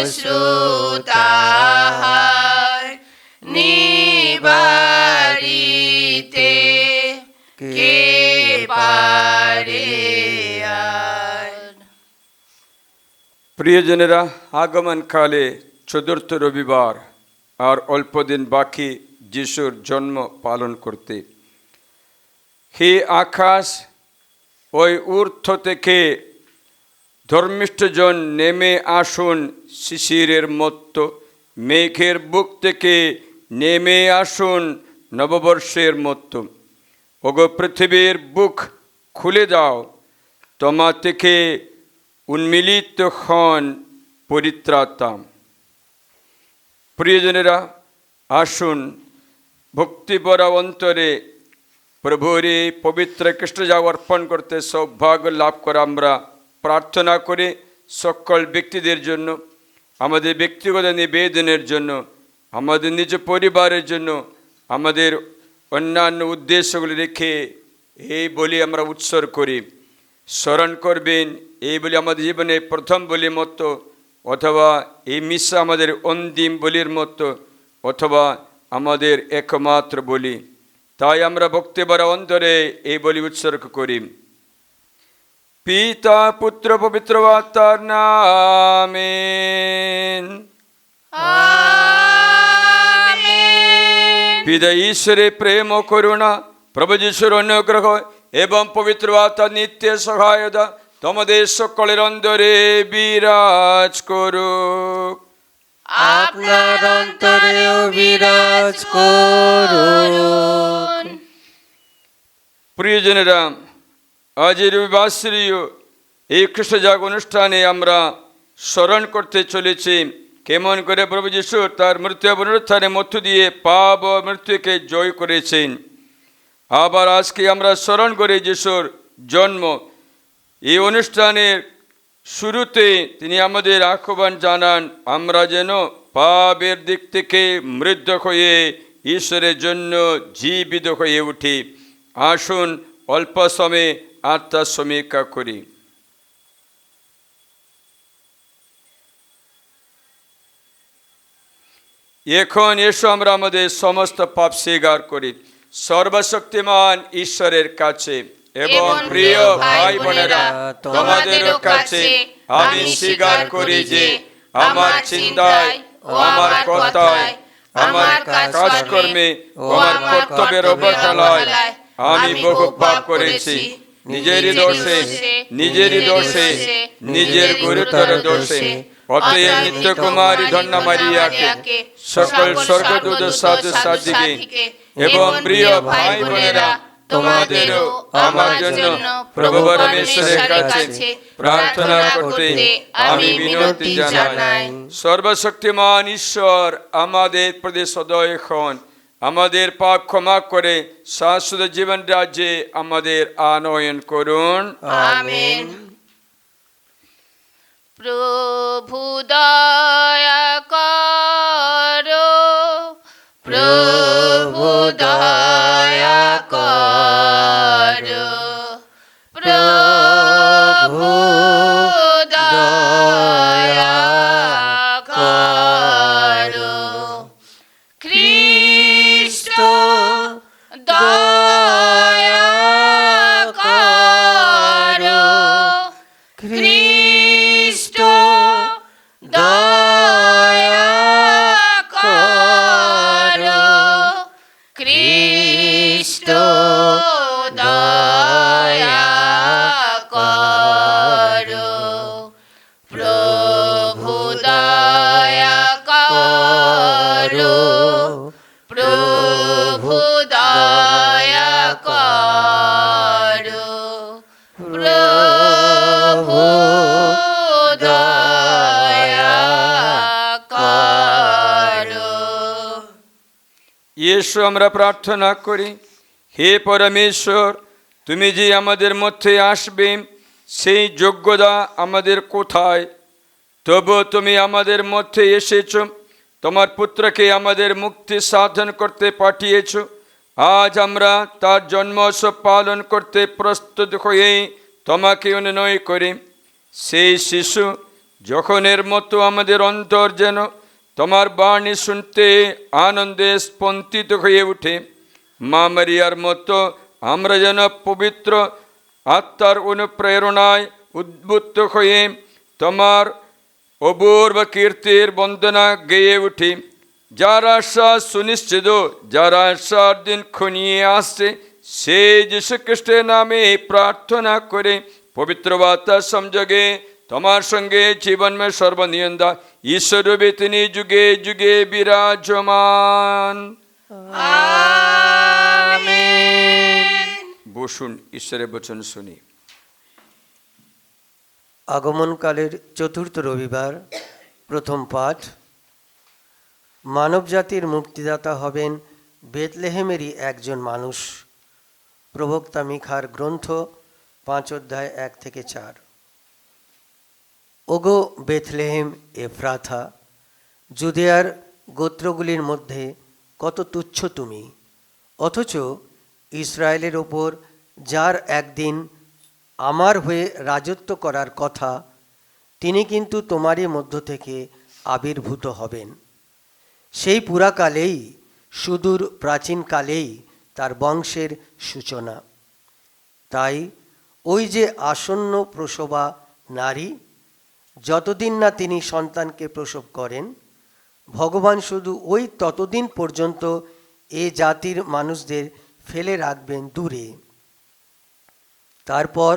অশ্রুতাহার নিবারিতে কে পারে আর। প্রিয়জনেরা, আগমনকালে চতুর্থ রবিবার, আর অল্প দিন বাকি যিশুর জন্ম পালন করতে। হে আকাশ, ওই ঊর্ধ্ব থেকে ধর্মিষ্ঠজন নেমে আসুন শিশিরের মতো, মেঘের বুক থেকে নেমে আসুন নববর্ষের মতো। ওগো পৃথিবীর বুক খুলে দাও, তোমা থেকে উন্মিলিত হন পরিত্রাতা। প্রিয়জনেরা, আসুন ভক্তিভরা অন্তরে প্রভুর এই পবিত্র খ্রিস্টজাগ অর্পণ করতে সৌভাগ্য লাভ করে আমরা প্রার্থনা করি। সকল ব্যক্তিদের জন্য, আমাদের ব্যক্তিগত নিবেদনের জন্য, আমাদের নিজ পরিবারের জন্য, আমাদের অন্যান্য উদ্দেশ্যগুলি রেখে এই বলি আমরা উৎসর্গ করি। স্মরণ করবেন এই বলি আমাদের জীবনে প্রথম বলির মতো, অথবা এই মিশা আমাদের অন্তিম বলির মতো, অথবা আমাদের একমাত্র বলি। তাই আমরা ভক্তিভরা অন্তরে এই বলি উৎসর্গ করি। পিতা পুত্র পবিত্র আত্মার নামে। পিতা ঈশ্বরের প্রেম ও করুণা, প্রভু যিশুর অনুগ্রহ এবং পবিত্র আত্মার নিত্য সহায়তা তোমাদের সকলের অন্তরে বিরাজ করুক। আপনার অন্তরেও বিরাজ করুন। প্রিয়জনেরা, আজের রবিবাসরীয় এই খ্রিস্টজাগ অনুষ্ঠানে আমরা স্মরণ করতে চলেছি কেমন করে প্রভু যিশু তার মৃত্যু পুনরুত্থানের মধ্য দিয়ে পাপ ও মৃত্যুকে জয় করেছেন। আবার আজকে আমরা স্মরণ করি যিশুর জন্ম। এই অনুষ্ঠানের শুরুতে তিনি আমাদের আহ্বান জানান, আমরা যেন পাপের দিক থেকে মৃত হয়ে ঈশ্বরের জন্য জীবিত হয়ে উঠি। আসুন অল্প সময়ে আত্মার সমীক্ষা করি। এখন এসো আমরা আমাদের সমস্ত পাপ স্বীকার করি সর্বশক্তিমান ঈশ্বরের কাছে। এবং প্রিয় ভাই বোনেরা, তোমাদেরও কাছে আমি স্বীকার করি যে আমার চিন্তায় ও আমার কথায়, আমার কাজকর্মে ও আমার কর্তব্যের অবহেলায় আমি বহু পাপ করেছি। নিজেরই দোষে, নিজের গুরুতর দোষে। অতএব নিত্য কুমারী ধন্যা মারিয়াকে, সকল স্বর্গদূত সাধু সাধিকে এবং প্রিয় ভাই বোনেরা, তোমাদেরও আমার জন্য প্রভু পরমেশ্বরের কাছে প্রার্থনা করতে আমি বিনতি জানাই। সর্বশক্তিমান ঈশ্বর আমাদের প্রতি সদয় হন, আমাদের পাপ ক্ষমা করে শাশ্বত জীবন রাজ্যে আমাদের আনয়ন করুন। আমেন। প্রভু দয়া করো, প্রভু দয়া করো, প্রভু দয়া করো। খ্রিস্ট দয়া করো, খ্রিস্ট দয়া করো, খ্রিস্ট দয়া করো, প্রভু দয়া করো, প্রভু দয়া করো, প্রভু দয়া করো। ইয়েশু, আমরা প্রার্থনা করি, হে পরমেশ্বর, তুমি যে আমাদের মধ্যে আসবে সেই যোগ্যতা আমাদের কোথায়? তবু তুমি আমাদের মধ্যে এসেছ, তোমার পুত্রকে আমাদের মুক্তি সাধন করতে পাঠিয়েছ। আজ আমরা তার জন্মোৎসব পালন করতে প্রস্তুত হয়ে তোমাকে অনুনয় করি। সেই শিশু যখন এর মতো আমাদের অন্তর যেন তোমার বাণী শুনতে আনন্দে স্পন্দিত হয়ে ওঠে, মা মারিয়ার মতো আমরা যেন পবিত্র আত্মার অনুপ্রেরণায় উদ্বুদ্ধ হয়ে তোমার অপূর্ব কীর্তির বন্দনা গেয়ে উঠি। যার আশা সুনিশ্চিত, যার আশার দিন ঘনিয়ে আসছে, সে যীশু খ্রিস্টের নামে প্রার্থনা করে পবিত্র বার্তার সংযোগে তোমার সঙ্গে জীবনময় সর্বনিয়ন্দা ঈশ্বরূপে তিনি যুগে যুগে বিরাজমান। আমেন। বসুন, ঈশ্বরের বচন শুনি। আগমনকালের চতুর্থ রবিবার, প্রথম পাঠ। মানবজাতির মুক্তিদাতা হবেন বেথলেহেমেরই একজন মানুষ। প্রবক্তা মিখার গ্রন্থ 5 অধ্যায় 1 থেকে 4। ওগো বেথলেহেম এফ্রাথা, জুদেয়ার গোত্রগুলির মধ্যে কত তুচ্ছ তুমি, অথচ ইসরায়েলের ওপর যার একদিন আমার হয়ে রাজত্ব করার কথা, তিনি কিন্তু তোমারই মধ্য থেকে আবির্ভূত হবেন। সেই পুরাকালেই, সুদূর প্রাচীনকালেই তার বংশের সূচনা। তাই ওই যে আসন্ন প্রসবা নারী, যতদিন না তিনি সন্তানকে প্রসব করেন, ভগবান শুধু ওই ততদিন পর্যন্ত এ জাতির মানুষদের ফেলে রাখবেন দূরে। তারপর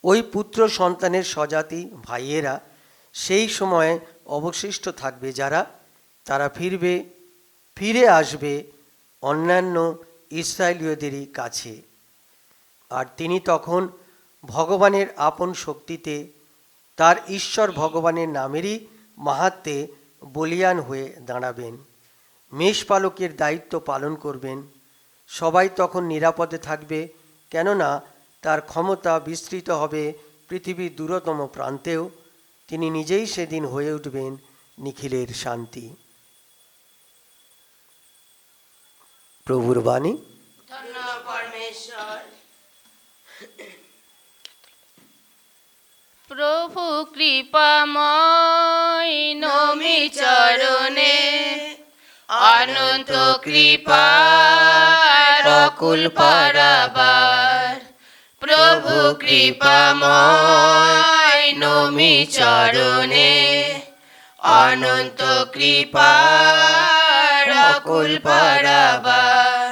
ওই পুত্র সন্তানের স্বজাতি ভাইয়েরা সেই সময়ে অবশিষ্ট থাকবে, যারা তারা ফিরে আসবে অন্যান্য ইসরায়েলীয়দেরই কাছে। আর তিনি তখন ভগবানের আপন শক্তিতে, তার ঈশ্বর ভগবানের নামেরই মাহাত্ম্যে বলীয়ান হয়ে দাঁড়াবেন, মেষপালকের দায়িত্ব পালন করবেন। সবাই তখন নিরাপদে থাকবে, কেননা তার ক্ষমতা বিস্তৃত হবে পৃথিবীর দূরতম প্রান্তেও। তিনি নিজেই সেদিন হয়ে উঠবেন নিখিলের শান্তি। প্রভুর বাণী। ধন্যবাদ পরমেশ্বর। প্রভু কৃপাময় নমি চরণে, অনন্ত কৃপার অকুল পারাবার। প্রভু কৃপাময় নমি চরণে, অনন্ত কৃপার অকুল পারাবার।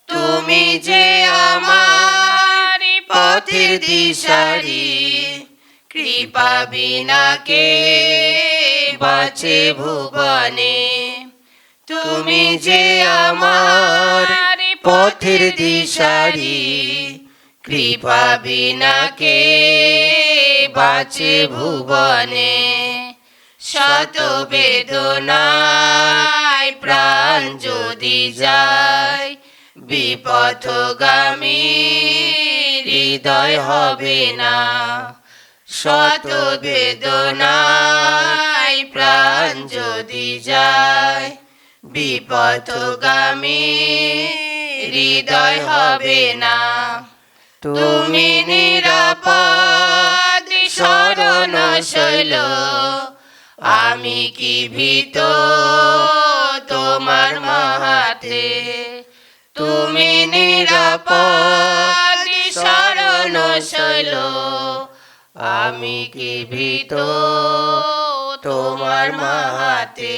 তুমি যে আমার পথের দিশারি, কৃপা বিনা কে বাঁচে ভুবনে। তুমি যে আমার পথের দিশারি, কৃপা বিনা কে বাঁচে ভুবনে। শত বেদনায় প্রাণ যদি যায়, বিপথগামী হৃদয় হবে না। শত বেদনায় প্রাণ যদি যায়, বিপথগামী হৃদয় হবে না। তুমি নিরাপদ শরণশৈল, আমি কি ভীত তোমার মাহাতে। তুমি নিরাপদ শরণশৈল, আমি কি ভীত তোমার মাহাতে।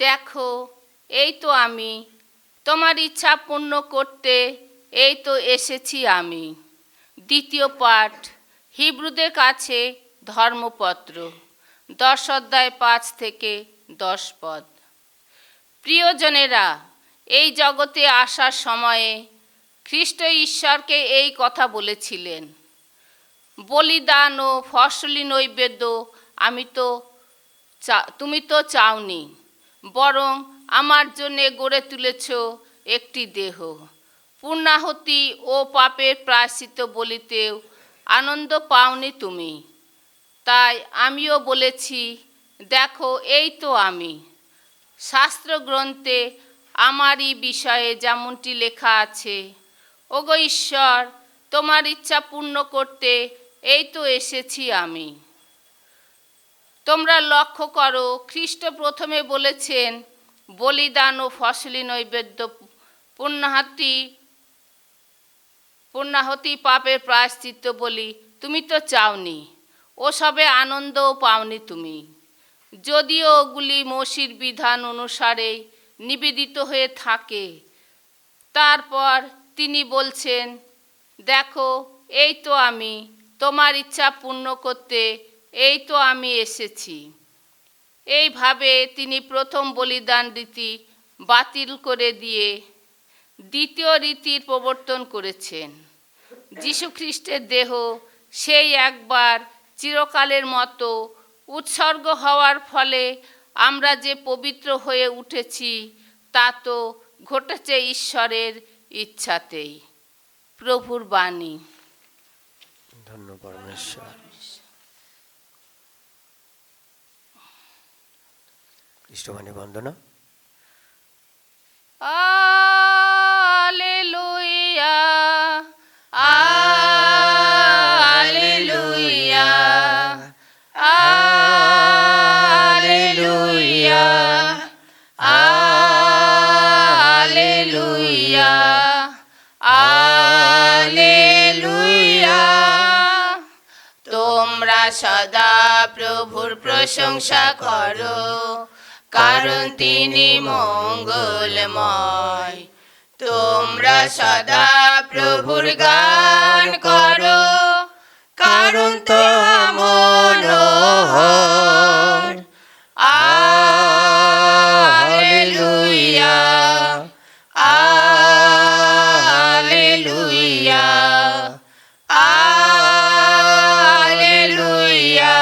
দেখো, এই তো আমি, তোমার ইচ্ছা পূর্ণ করতে এই তো এসেছি আমি। দ্বিতীয় পাঠ, হিব্রুদের কাছে ধর্মপত্র, 10 অধ্যায় 5 থেকে 10 পদ। প্রিয়জনেরা, এই জগতে আসার সময়ে খ্রিস্ট ঈশ্বরকে এই কথা বলেছিলেন, বলিদান ও ফসলি নৈবেদ্য তুমি তো চাওনি, বরং আমার জন্যে গড়ে তুলেছ একটি দেহ। পূর্ণাহুতি ও পাপের প্রায়শ্চিত্ত বলিতেও আনন্দ পাওনি তুমি। তাই আমিও বলেছি, দেখো এই তো আমি। শাস্ত্রগ্রন্থে আমারই বিষয়ে যেমনটি লেখা আছে, ওগো ঈশ্বর, তোমার ইচ্ছা পূর্ণ করতে এই তো এসেছি আমি। তোমরা লক্ষ্য করো, খ্রিস্ট প্রথমে বলেছেন, বলিদান ও ফসলি নৈবেদ্য পুণ্যাহতি পাপের প্রায়শ্চিত্ত বলি তুমি তো চাওনি, ওসবে আনন্দও পাওনি তুমি, যদিও ওগুলি মোশির বিধান অনুসারেই নিবেদিত হয়ে থাকে। তারপর তিনি বলছেন, দেখো এই তো আমি, তোমার ইচ্ছা পূর্ণ করতে এই তো আমি এসেছি। এইভাবে তিনি প্রথম বলিদান রীতি বাতিল করে দিয়ে দ্বিতীয় রীতির প্রবর্তন করেছেন। যীশুখ্রিস্টের দেহ সেই একবার চিরকালের মতো উৎসর্গ হওয়ার ফলে আমরা যে পবিত্র হয়ে উঠেছি, তা তো ঘটেছে ঈশ্বরের ইচ্ছাতেই। প্রভুর বাণী। ধন্য পরমেশ্বর। খ্রিস্টবাণী বন্দনা। Alleluia, Alleluia, Alleluia, Alleluia, Alleluia। তোমরা সদা প্রভুর প্রশংসা করো, কারণ তিনি মঙ্গলময়। তোমরা সদা প্রভুর গান করো, কারণ তাহা মনোহর। Alleluia, alleluia, alleluia,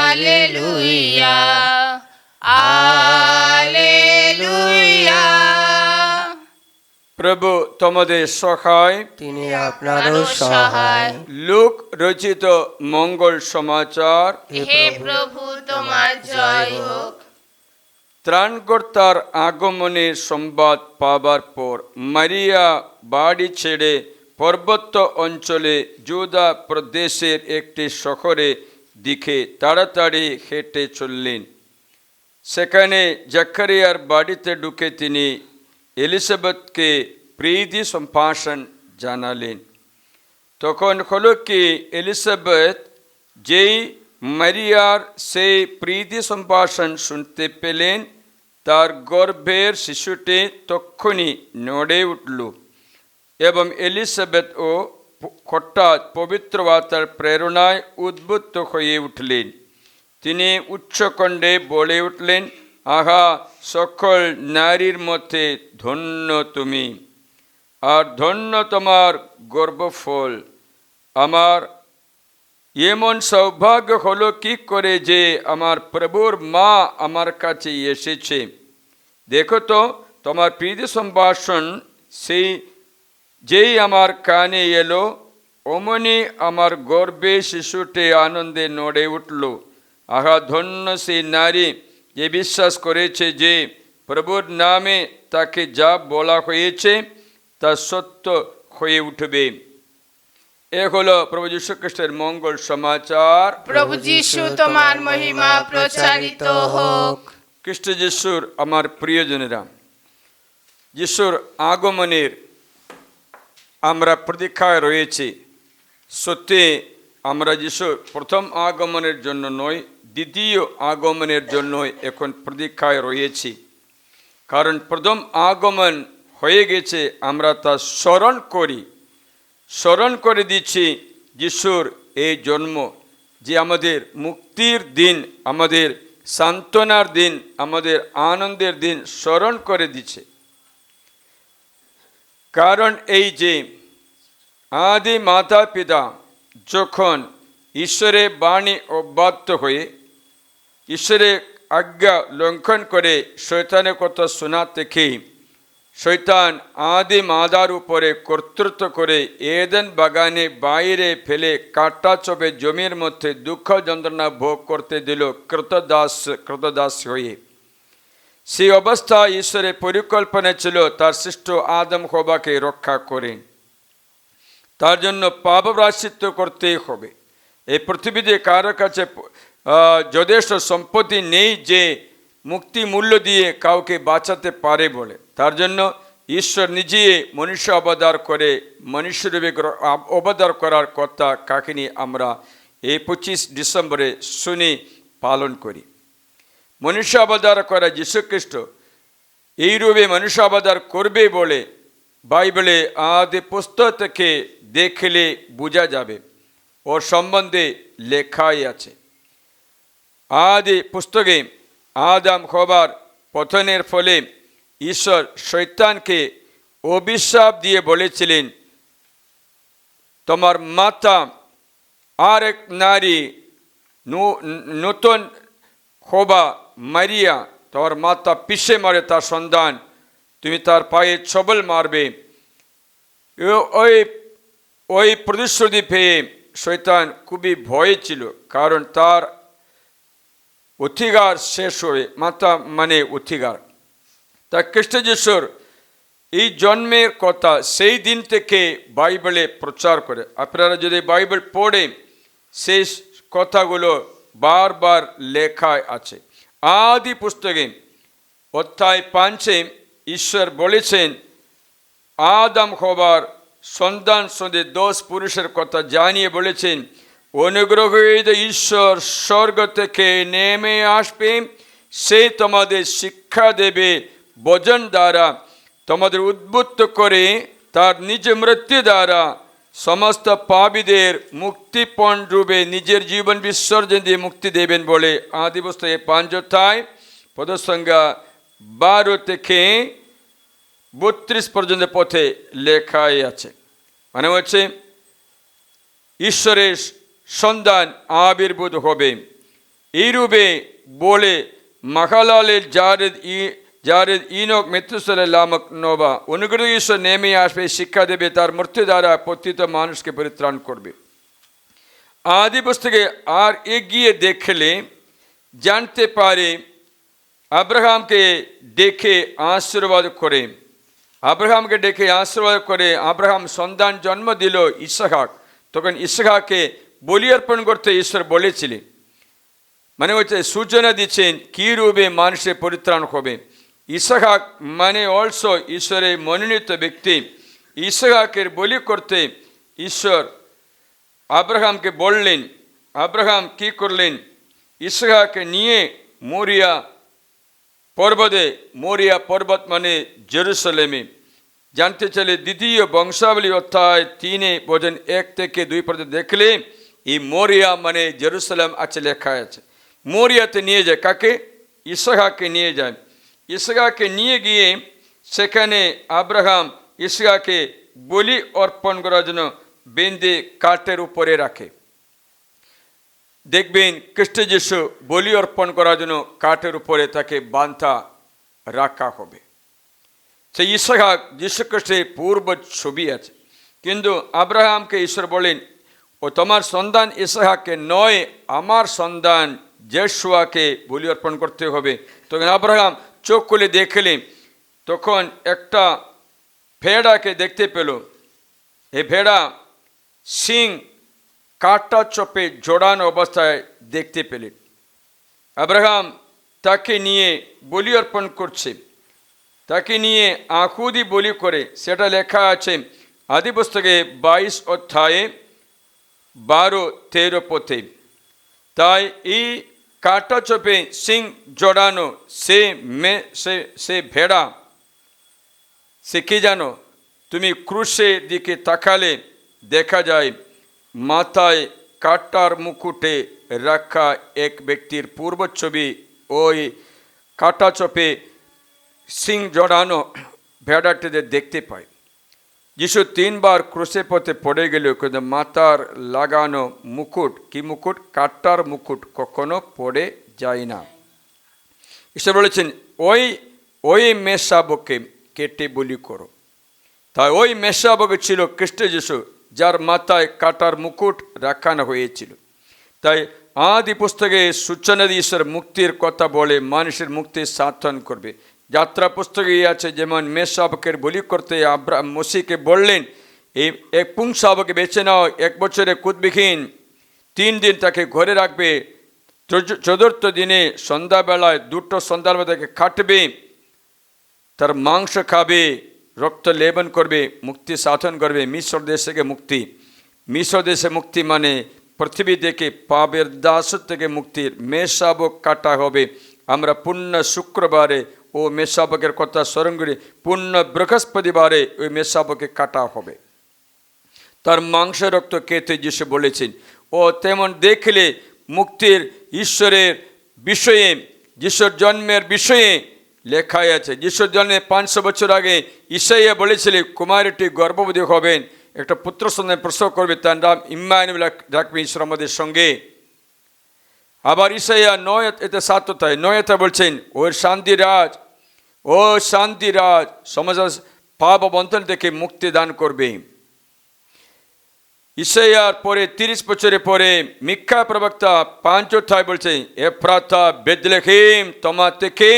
alleluia, alleluia. প্রভু তোমাদের সহায়, তিনি আপনারও সহায়। লুক রচিত মঙ্গল সমাচার। হে প্রভু, তোমার জয় হোক। ত্রাণকর্তার আগমনের সংবাদ পাবার পর মারিয়া বাড়ি ছেড়ে পর্বত অঞ্চলে জুদা প্রদেশের একটি শহরে দিকে তাড়াতাড়ি হেঁটে চললেন। সেখানে জাকারিয়ার বাড়িতে ঢুকে তিনি এলিজাবেথকে প্রীতি সম্ভাষণ জানালেন। তখন হলো কি, এলিজাবেথ যেই মারিয়ার সেই প্রীতি সম্ভাষণ শুনতে পেলেন, তার গর্ভের শিশুটি তক্ষুনি নড়ে উঠল এবং এলিজাবেথও হঠাৎ পবিত্র আত্মার প্রেরণায় উদ্বুদ্ধ হয়ে উঠলেন। তিনি উচ্চকণ্ঠে বলে উঠলেন, আহা, সকল নারীর মধ্যে ধন্য তুমি, আর ধন্য তোমার গর্ভফল। আমার এমন সৌভাগ্য হলো কি করে যে আমার প্রভুর মা আমার কাছে এসেছে। দেখো তো, তোমার প্রীতি সম্ভাষণ সেই যেই আমার কানে এলো, অমনি আমার গর্ভে শিশুটি আনন্দে নড়ে উঠল। আহা, ধন্য সেই নারী যে বিশ্বাস করেছে যে প্রভুর নামে তাকে যা বলা হয়েছে তা সত্য হয়ে উঠবে। এ হলো প্রভু যীশু খ্রিস্টের মঙ্গল সমাচার। প্রভু যীশু, তোমার মহিমা প্রচারিত হোক। খ্রিস্ট যিশুর আমার প্রিয়জনেরা, যিশুর আগমনের আমরা প্রতীক্ষায় রয়েছি। সত্যি আমরা যিশুর প্রথম আগমনের জন্য নয়, দ্বিতীয় আগমনের জন্য এখন প্রতীক্ষায় রয়েছি। কারণ প্রথম আগমন হয়ে গেছে, আমরা তা স্মরণ করে দিচ্ছি যিশুর এই জন্ম, যে আমাদের মুক্তির দিন, আমাদের সান্ত্বনার দিন, আমাদের আনন্দের দিন স্মরণ করে দিচ্ছে। কারণ এই যে আদি মাতা পিতা যখন ঈশ্বরের বাণী অবাধ্য হয়ে ঈশ্বরের আজ্ঞা লঙ্ঘন করে শয়তানের কথা শোনা থেকে শয়তান আদি মাদার উপরে কর্তৃত্ব করে এদেন বাগানে বাইরে ফেলে কাটা চোপে জমির মধ্যে দুঃখ যন্ত্রণা ভোগ করতে দিল কৃতদাস হয়ে। সেই অবস্থা ঈশ্বরের পরিকল্পনা ছিল তার সৃষ্ট আদম হওয়াকে রক্ষা করেন। তার জন্য পাপ প্রায়শ্চিত্ত করতেই হবে। এই পৃথিবীতে কারো কাছে যথেষ্ট সম্পত্তি নেই যে মুক্তি মূল্য দিয়ে কাউকে বাঁচাতে পারে বলে। তার জন্য ঈশ্বর নিজে মনুষ্য অবতার করে মনুষ্যরূপে অবতার করার কথা কাহিনী আমরা এই 25 ডিসেম্বরে শুনি পালন করি। মনুষ্য অবতার করা যীশুখ্রিস্ট এই রূপে মনুষ্য অবতার করবে বলে বাইবেলে আদি পুস্তক থেকে দেখলে বোঝা যাবে। ওর সম্বন্ধে লেখাই আছে। আদি পুস্তকে আদম হবার পতনের ফলে ঈশ্বর শয়তানকে অভিশাপ দিয়ে বলেছিলেন, তোমার মাতা আর এক নারী নতুন হবা মারিয়া, তোমার মাতা পিষে মারে তার সন্তান, তুমি তার পায়ে ছবল মারবে। ওই প্রতিশ্রুতি পেয়ে শয়তান খুবই ভয়ে ছিল, কারণ তার অধিকার শেষ হয়ে, মাতা মানে অধিকার। তা খ্রিস্ট যিশুর এই জন্মের কথা সেই দিন থেকে বাইবেলে প্রচার করে। আপনারা যদি বাইবেল পড়ে সেই কথাগুলো বারবার লেখায় আছে। আদি পুস্তকে অধ্যায় 5 ঈশ্বর বলেছেন আদম হবার সন্তান সন্ধে 10 পুরুষের কথা জানিয়ে বলেছেন, অনুগ্রহীত ঈশ্বর স্বর্গ থেকে নেমে আসবে, সে তোমাদের শিক্ষা দেবে বচন দ্বারা, তোমাদের উদ্বুদ্ধ করে তার নিজ মৃত্যু দ্বারা সমস্ত পাপীদের মুক্তিপণ রূপে নিজের জীবন বিসর্জন দিয়ে মুক্তি দেবেন বলে আদি পুস্তকে 5 অধ্যায় পদসংখ্যা 12 থেকে 32 পর্যন্ত পথে লেখাই আছে। মানে হচ্ছে ঈশ্বরের সন্তান আবির্ভূত হবে। এইরূপে বলে মাখালালের জারেদ ইনক মেথুসেল লামক নোবা, অনুগ্রহ ঈশ্বর নেমে আসবে, শিক্ষা দেবে, তার মৃত্যু দ্বারা পতিত মানুষকে পরিত্রাণ করবে। আদি পুস্তকে আর এগিয়ে দেখলে জানতে পারে আব্রাহামকে ডেকে আশীর্বাদ করে, আব্রাহাম সন্তান জন্ম দিল ইসহাক। তখন ইসহাককে বলি অর্পণ করতে ঈশ্বর বলেছিলেন। মানে হচ্ছে সূচনা দিচ্ছেন কী রূপে মানুষের পরিত্রাণ হবে। ইসহাক মানে অলসো ঈশ্বরের মনোনীত ব্যক্তি। ইসহাকের বলি করতে ঈশ্বর আব্রাহামকে বললেন। আব্রাহাম কি করলেন? ইসহাককে নিয়ে মরিয়া পর্বত মানে জেরুসালেমে। জানতে চাইলে দ্বিতীয় বংশাবলী অধ্যায় 3 বচন 1 থেকে 2 পর্যন্ত দেখলে এই মরিয়া মানে জেরুসালেম আছে, লেখা আছে। মরিয়াতে নিয়ে যায় কাকে? ইসহাককে নিয়ে যায়। ইসহাককে নিয়ে গিয়ে সেখানে আব্রাহাম ইসহাককে বলি অর্পণ করার জন্য বেঁধে কাঠের উপরে রাখে। দেখবেন খ্রিস্ট যিশু বলি অর্পণ করার জন্য কাঠের উপরে তাকে বাঁধা রাখা হবে। সেই ইসহাক যীশু খ্রিস্টের পূর্ব ছবি আছে। কিন্তু আব্রাহামকে ঈশ্বর বলেন, ও তোমার সন্তান ইসহাককে নয়, আমার সন্তান জেশুয়াকে বলি অর্পণ করতে হবে। তখন আব্রাহাম চোখ খুলে দেখলেন, তখন একটা ভেড়াকে দেখতে পেল। এই ভেড়া সিং কাটা চোপে জোড়ানো অবস্থায় দেখতে পেলেন। আব্রাহাম তাকে নিয়ে বলি অর্পণ করছে, তাকে নিয়ে আঁকুদি বলি করে। সেটা লেখা আছে আদি পুস্তকে 22 অধ্যায়ে 12-13 পথে। তাই এই কাটা চোপে সিং জড়ানো সে ভেড়া, সে কি জানো? তুমি ক্রুশের দিকে তাকালে দেখা যায় মাথায় কাটার মুকুটে রাখা এক ব্যক্তির পূর্ব ছবি। ওই কাটা চোপে সিং জড়ানো ভেড়াটিতে দেখতে পায়। যিশু 3 বার ক্রুশের পথে পড়ে গেল, কিন্তু মাথার লাগানো মুকুট, কি মুকুট? কাটার মুকুট কখনো পড়ে যায় না। ঈশ্বর বলেছেন ওই মেষশাবককে কেটে বলি করো। তাই ওই মেষশাবক ছিল খ্রিস্ট যিশু, যার মাথায় কাটার মুকুট রাখানো হয়েছিল। তাই আদি পুস্তকে সূচনা দিয়ে ঈশ্বর মুক্তির কথা বলে মানুষের মুক্তি সাধন করবে। যাত্রা পুস্তকে আছে, যেমন মেষশাবকের বলি করতে আব্রাহাম মসিকে বললেন, এই এক পুংশাবকে বেছে নাও, 1 বছরে কুদবিহীন, 3 দিন তাকে ঘরে রাখবে, চতুর্থ দিনে সন্ধ্যাবেলায় 2টো সন্ধ্যাবেলা তাকে কাটবে, তার মাংস খাবে, রক্ত লেবন করবে, মুক্তি সাধন করবে। মিশর দেশ থেকে মুক্তি, মিশর দেশে মুক্তি মানে পৃথিবী থেকে পাপের দাসত্ব থেকে মুক্তির। মেষশাবক কাটা হবে। আমরা পূর্ণ শুক্রবারে ও মেষশাবকের কথা স্মরণ করি, পূর্ণ বৃহস্পতিবারে ওই মেষশাবকে কাটা হবে। তার মাংস রক্ত খেতে যিশু বলেছেন। ও তেমন দেখলে মুক্তির ঈশ্বরের বিষয়ে, যিশুর জন্মের বিষয়ে লেখাই আছে। যিশুর জন্মে 500 বছর আগে ঈশাইয়া বলেছিলেন, কুমারীটি গর্ভবতী হবেন, একটা পুত্র সন্তান প্রসব করবে, তার নাম ইম্মানুয়েল রাখবে, ঈশ্বর আমাদের সঙ্গে। আবার ঈশাইয়া 9:7 বলছেন, ওর শান্তিরাজ, ও শান্তিরাজ সমাজ পাপ বন্ধন থেকে মুক্তি দান করবে। ঈশাইয়ার পরে 30 বছরের পরে মিকা প্রবক্তা 5 বলছে, এফ্রাতা বেথলেহেম, তোমার থেকে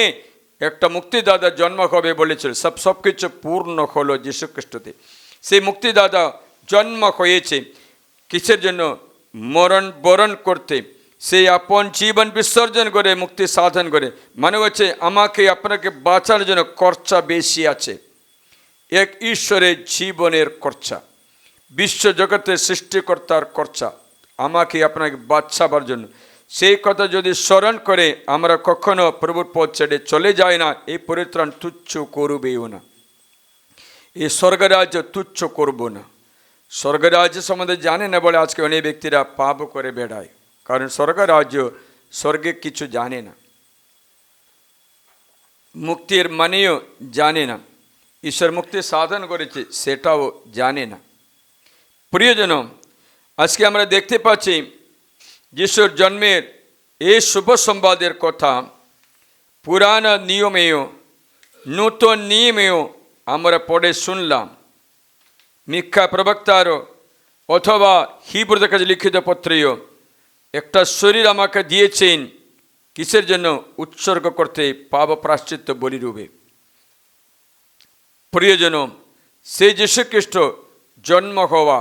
একটা মুক্তিদাতা জন্ম হবে বলেছিল। সব কিছু পূর্ণ হলো যীশু খ্রিস্টতে। সেই মুক্তিদাতা জন্ম হয়েছে কিসের জন্য? মরণ বরণ করতে। সেই আপন জীবন বিসর্জন করে মুক্তি সাধন করে, মানে হচ্ছে আমাকে আপনাকে বাঁচার জন্য খরচা বেশি আছে। এক ঈশ্বরের জীবনের খরচা, বিশ্ব জগতের সৃষ্টিকর্তার খরচা, আমাকে আপনাকে বাঁচাবার জন্য। সেই কথা যদি স্মরণ করে আমরা কখনো প্রভুর পথ ছেড়ে চলে যাই না, এই পরিত্রাণ তুচ্ছ করবেও না, এই স্বর্গরাজ্য তুচ্ছ করব না। স্বর্গরাজ্য সম্বন্ধে জানে না বলে আজকে অনেক ব্যক্তিরা পাপ করে বেড়ায়, কারণ স্বর্গরাজ্য, স্বর্গে কিছু জানে না, মুক্তির মানেও জানে না, ঈশ্বর মুক্তি সাধন করেছে সেটাও জানে না। প্রিয়জন, আজকে আমরা দেখতে পাচ্ছি যিশুর জন্মের এই শুভ সংবাদের কথা পুরানো নিয়মেও নূতন নিয়মেও আমরা পড়ে শুনলাম। মিকা প্রবক্তারও অথবা হিব্রুদের কাছে লিখিত পত্রেও একটা শরীর আমাকে দিয়েছেন, কিসের জন্য? উৎসর্গ করতে, পাপ প্রায়শ্চিত্ত বলিরূপে। প্রিয়জন, সেই যীশু খ্রিস্ট জন্ম হওয়া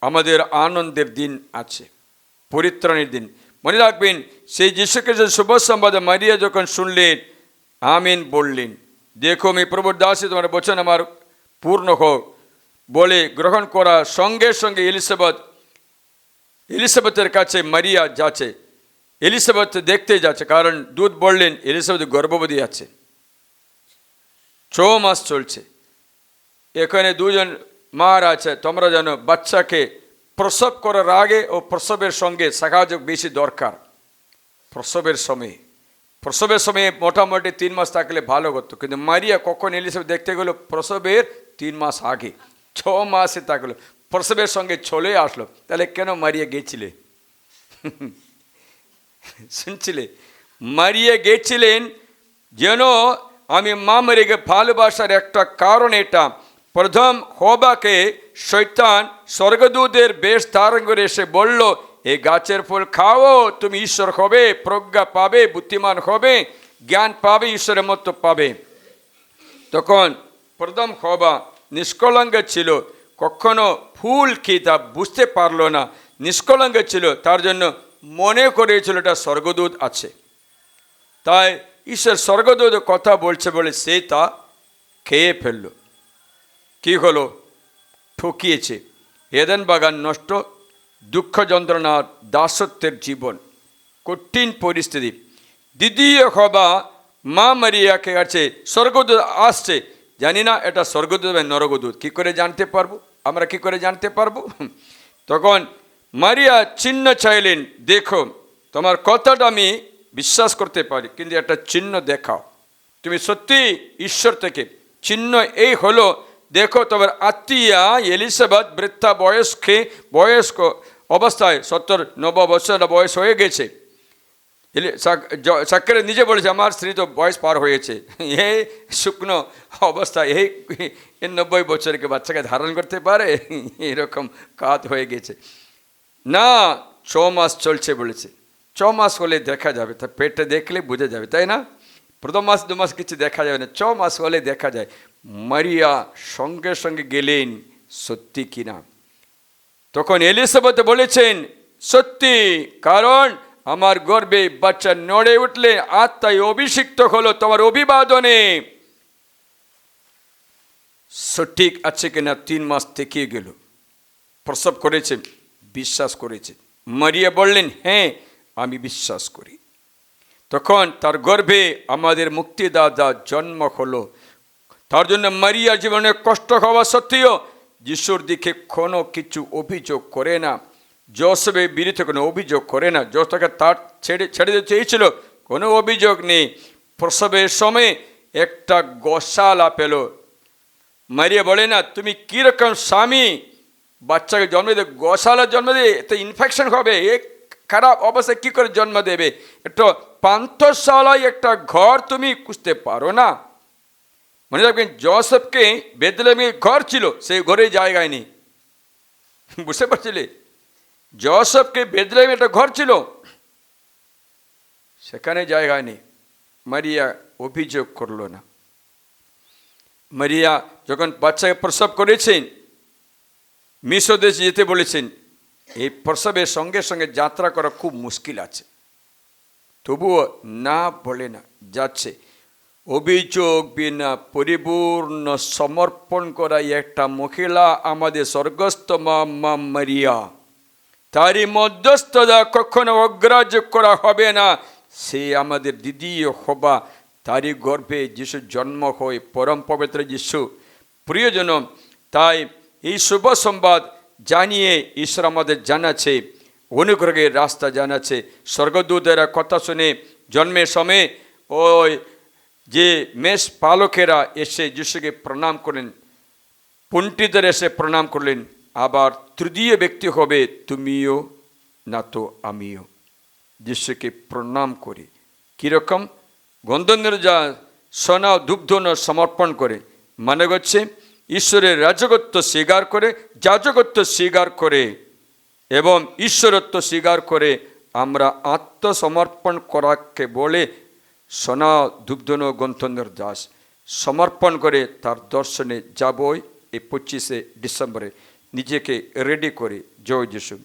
আমাদের আনন্দের দিন আছে, পরিত্রাণের দিন। মনে রাখবেন, সেই যীশু খ্রিস্টের শুভ সংবাদ মারিয়া যখন শুনলেন, আমিন বললেন, দেখো আমি প্রভুর দাসী, তোমার বচন আমার পূর্ণ হোক বলে গ্রহণ করা সঙ্গে সঙ্গে এলিসাবেথের কাছে মারিয়া যাচ্ছে। এলিসাবেথ দেখতে যাচ্ছে, কারণ দূত বললেন এলিসাবেথ গর্ভবতী আছে, 6 মাস চলছে। এখানে 2 জন মার আছে, তোমরা জানো বাচ্চাকে প্রসব করার আগে ও প্রসবের সঙ্গে সাহায্য বেশি দরকার। প্রসবের সময়ে মোটামুটি 3 মাস থাকলে ভালো হতো, কিন্তু মারিয়া কখন এলিসাবেথ দেখতে গেলো? প্রসবের 3 মাস আগে, 6 মাসে থাকলো, প্রসবের সঙ্গে চলে আসলো। তাহলে কেন মারিয়া গেছিলে? শুনছিলে? মারিয়া গেছিলেন যেন আমি মা মারিয়াকে ভালোবাসার একটা কারণ এটা। প্রথম হবাকে শয়তান স্বর্গদূতের বেশ ধারণ করে এসে বলল, এই গাছের ফল খাও, তুমি ঈশ্বর হবে, প্রজ্ঞা পাবে, বুদ্ধিমান হবে, জ্ঞান পাবে, ঈশ্বরের মতো পাবে। তখন প্রথম হবা নিষ্কলঙ্ক ছিল, কখনো ফুল কি তা বুঝতে পারলো না, নিষ্কলঙ্ক ছিল, তার জন্য মনে করেছিল এটা স্বর্গদূত আছে। তাই ঈশ্বর স্বর্গদূত কথা বলছে বলে সে তা খেয়ে ফেলল। কি হলো? ঠকিয়েছে। এদেন বাগান নষ্ট, দুঃখ যন্ত্রণার দাসত্বের জীবন, কঠিন পরিস্থিতি। দ্বিতীয় হবা মা মারিয়াকে কাছে স্বর্গদূত আসছে, জানি না এটা স্বর্গদূত বা নরকদূত, কী করে জানতে পারবো? আমরা কি করে জানতে পারবো? তখন মারিয়া চিহ্ন চাইলেন, দেখো তোমার কথাটা আমি বিশ্বাস করতে পারি, কিন্তু একটা চিহ্ন দেখাও, তুমি সত্যি ঈশ্বর থেকে। চিহ্ন এই হলো, দেখো তোমার আত্মীয়া এলিসাবেথ বৃদ্ধা বয়স্ক অবস্থায় 70-90 বছর বয়স হয়ে গেছে, সাক্ষরে নিজে বলেছে আমার স্ত্রী তো বয়স পার হয়েছে, এই শুকনো অবস্থা, এই 90 বছরকে বাচ্চাকে ধারণ করতে পারে, এরকম কাজ হয়ে গেছে। না, 6 মাস চলছে বলেছে। 6 মাস হলে দেখা যাবে, তা পেটে দেখলে বুঝে যাবে, তাই না? প্রথম মাস 2 মাস কিছু দেখা যাবে না, 6 মাস হলে দেখা যায়। মারিয়া সঙ্গে সঙ্গে গেলেন সত্যি কিনা। তখন এলিসাবেথ বলেছেন সত্যি, কারণ আমার গর্ভে বাচ্চা নড়ে উঠলে আত্মায় অভিষিক্ত হলো তোমার অভিবাদনে। সঠিক আছে কিনা 3 মাস থেকে গেল, প্রসব করেছে, বিশ্বাস করেছে। মারিয়া বললেন হ্যাঁ আমি বিশ্বাস করি। তখন তার গর্ভে আমাদের মুক্তিদাতা জন্ম হলো। তার জন্য মারিয়া জীবনে কষ্ট হওয়া সত্ত্বেও যিশুর দিকে কোনো কিছু অভিযোগ করে না, জোসেফের বিরুদ্ধে কোনো অভিযোগ করে না। জোসেফকে তার ছেড়ে দিতে চেয়েছিল, কোনো অভিযোগ নেই। প্রসবের সময় একটা গোশালা পেল। মারিয়া বলে না তুমি কীরকম স্বামী, বাচ্চাকে জন্ম দেবে, গোশালা জন্ম দেবে, এতে ইনফেকশন হবে, এ খারাপ অবস্থায় কী করে জন্ম দেবে? একটু পান্থশালায় একটা ঘর তুমি খুঁজতে পারো না? মনে রাখবেন জোসেফকে বেথলেহেমে ঘর ছিল, সেই ঘরে জায়গায় নেই। বুঝতে পারছিলে? জোসেফকে বেথলেহেমে একটা ঘর ছিল, সেখানে জায়গায় নেই। মারিয়া অভিযোগ করলো না। মারিয়া যখন বাচ্চাকে প্রসব করেছেন, মিশর দেশে যেতে বলেছেন। এই প্রসবের সঙ্গে সঙ্গে যাত্রা করা খুব মুশকিল আছে, তবুও না বলে না, যাচ্ছে। অভিযোগ বিনা পরিপূর্ণ সমর্পণ করা একটা মহিলা আমাদের স্বর্গস্থ মা মারিয়া, তারই মধ্যস্থতা কখনো অগ্রাহ্য করা হবে না। সে আমাদের দিদি হবা, তারই গর্ভে যিশু জন্ম হয়, পরম পবিত্র যিশু প্রিয়জন। তাই এই শুভ সংবাদ জানিয়ে ঈশ্বর আমাদের জানাচ্ছে, অনুগ্রহের রাস্তা জানাচ্ছে। স্বর্গদূতেরা কথা শুনে জন্মের সময় ওই যে মেষ পালকেরা এসে যিশুকে প্রণাম করলেন, পণ্ডিতরা এসে প্রণাম করলেন। আবার তৃতীয় ব্যক্তি হবে তুমিও না তো আমিও, যিশুকে প্রণাম করি। কীরকম? গন্ধনের যা সোনা ধূপধন সমর্পণ করে, মানে হচ্ছে ঈশ্বরের রাজকত্ব স্বীকার করে, যাজকত্ব স্বীকার করে এবং ঈশ্বরত্ব স্বীকার করে আমরা আত্মসমর্পণ করাকে বলে সোনা ধূপধন গন্ধনের দাস সমর্পণ করে তার দর্শনে যাবই। এই 25শে ডিসেম্বরে নিজেকে রেডি করে। জয় যিশু।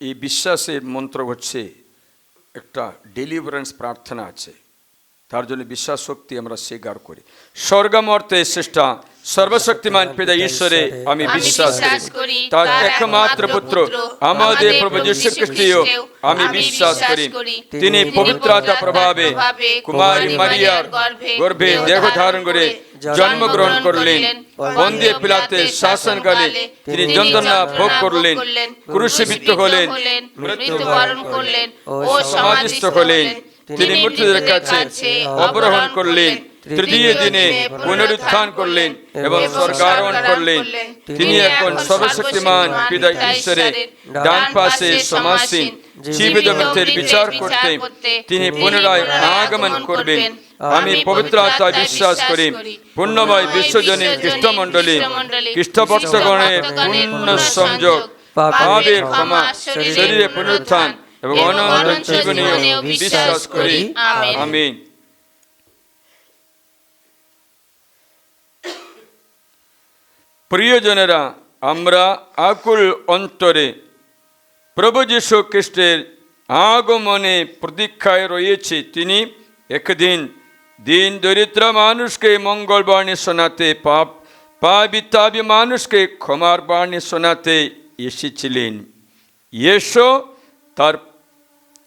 এই বিশ্বাসের মন্ত্র হচ্ছে একটা ডেলিভারেন্স প্রার্থনা আছে, তার জন্য বিশ্বাস শক্তি আমরা স্বীকার করি। স্বর্গমর্তে শ্রেষ্ঠা সর্বশক্তিমান পিতা ঈশ্বরে আমি বিশ্বাস করি, তার একমাত্র পুত্র আমাদের প্রভু যীশু খ্রিস্টও আমি বিশ্বাস করি। তিনি পবিত্র আত্মার প্রভাবে কুমারী মারিয়ার গর্ভে দেহ ধারণ করে জন্মগ্রহণ করলেন। পন্তিয়া পিলাতের শাসনকালে তিনি যন্ত্রণা ভোগ করলেন, ক্রুশবিদ্ধ হলেন, মৃত্যুবরণ করলেন ও সমাধিস্থ হলেন। তিনি মৃত্যুদের কাছে অবরোহণ করলেন, তৃতীয় দিনে পুনরুত্থান করলেন এবং স্বর্গারোহণ করলেন। তিনি এখন সর্বশক্তিমান পিতা ঈশ্বরের ডান পাশে সমাসীন, জীবিত মৃতের বিচার করতে তিনি পুনরায় আগমন করবেন। আমি পবিত্র আত্মায় বিশ্বাস করি, পূর্ণময় বিশ্বজনীন খ্রিস্টমণ্ডলী, খ্রিস্টভক্তগণের পূর্ণ সংযোগ, পাপের ক্ষমা, শরীরে পুনরুত্থান এবং অনন্ত জীবনেও বিশ্বাস করি। আমিন। প্রিয়জনেরা, আমরা আকুল অন্তরে প্রভু যীশু খ্রিস্টের আগমনে প্রতীক্ষায় রয়েছে। তিনি একদিন দিন দরিদ্র মানুষকে মঙ্গল বাণী শোনাতে, পাপী মানুষকে ক্ষমার বাণী শোনাতে এসেছিলেন। এসো তার